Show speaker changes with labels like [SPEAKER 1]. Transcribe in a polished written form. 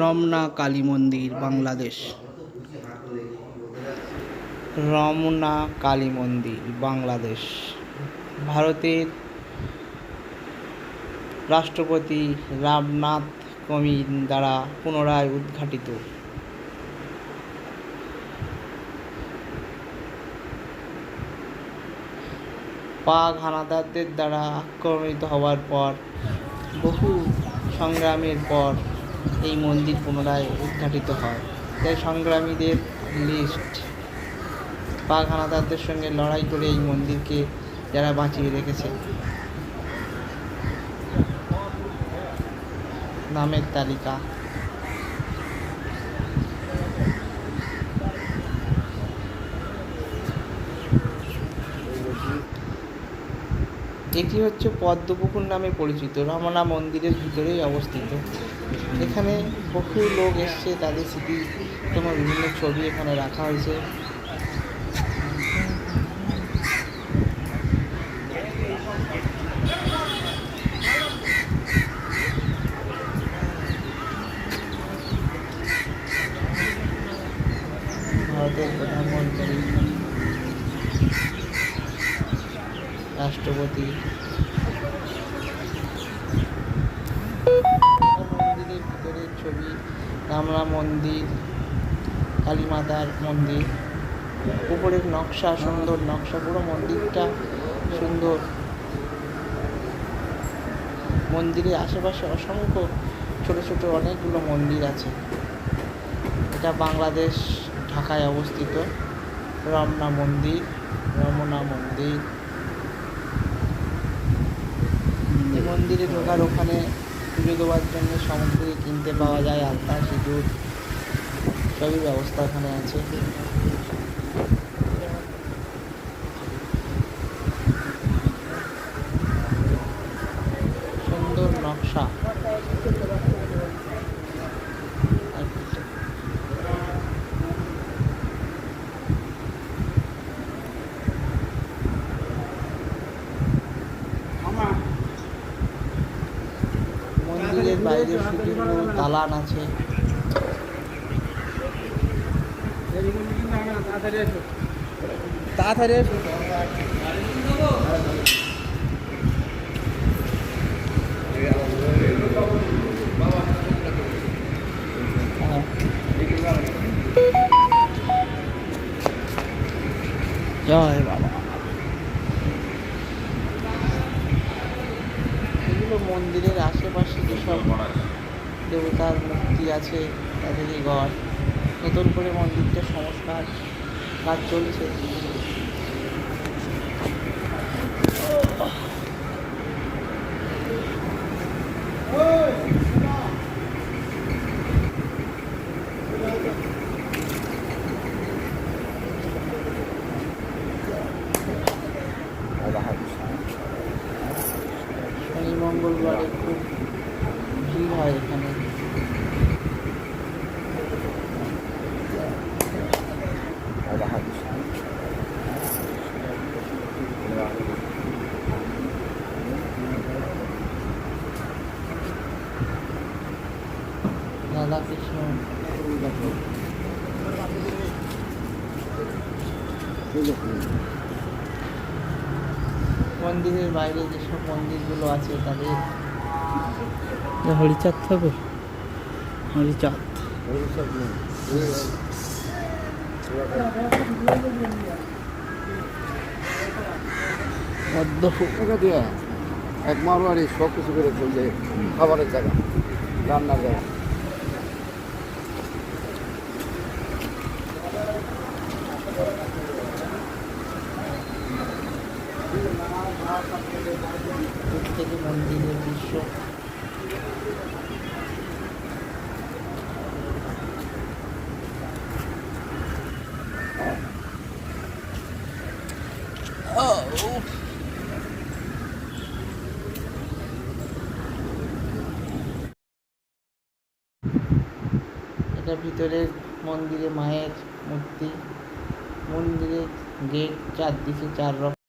[SPEAKER 1] রমনা কালী মন্দির, বাংলাদেশ। রমনা কালী মন্দির, বাংলাদেশ ভারতের রাষ্ট্রপতি রামনাথ কোবিন্দ দ্বারা পুনরায় উদ্ঘাটিত। পাক হানাদারদের দ্বারা আক্রমিত হওয়ার পর বহু সংগ্রামের পর এই মন্দির পুনরায় উদ্ঘাটিত হয়। তাই সংগ্রামীদের লিস্ট, পাক হানাদারদের সঙ্গে লড়াই করে এই মন্দিরকে যারা বাঁচিয়ে রেখেছে, নামের তালিকা। এটি হচ্ছে পদ্মপুকুর নামে পরিচিত, রমনা মন্দিরের ভিতরেই অবস্থিত। এখানে বহু লোক এসছে, তাদের স্মৃতি তোমার বিভিন্ন ছবি এখানে রাখা হয়েছে। ভারতের প্রধানমন্ত্রী, রাষ্ট্রপতি, মন্দিরের ভিতরের ছবি, রামনা মন্দির, কালী মাতার মন্দির, উপরের নকশা, সুন্দর নকশা, পুরো মন্দিরটা সুন্দর। মন্দিরের আশেপাশে অসংখ্য ছোট ছোট অনেকগুলো মন্দির আছে। এটা বাংলাদেশ, ঢাকায় অবস্থিত রমনা মন্দির। রমনা মন্দির, এই মন্দিরে ঢোকার ওখানে পুজো দেওয়ার জন্য সামগ্রী কিনতে পাওয়া যায়, আলতা, সিঁদুর, সবই ব্যবস্থা ওখানে আছে। সুন্দর নকশা। মন্দিরের বাইরে সুদীর্ঘ দালান আছে। তাড়াতাড়ি জয় বাবা। এগুলো মন্দিরের আশেপাশে যেসব দেবতার মূর্তি আছে তাদেরই ঘর। নতুন করে মন্দিরটা সংস্কার কাজ চলছে। শনি মঙ্গলবারে খুব ভিড় হয় এখানে। রাধা কৃষ্ণ মন্দিরের বাইরে যেসব মন্দিরগুলো আছে তাদের হরিচাঁদ ঠাকুর, হরিচাঁদ
[SPEAKER 2] এক মারোয়ারি সব কিছু করে চলছে, খাবারের জায়গা, রান্নার জায়গা।
[SPEAKER 1] থেকে মন্দিরের দৃশ্য। এটা ভিতরের মন্দিরে মায়ের মূর্তি। মন্দিরের গেট চারদিকে 4 রকম।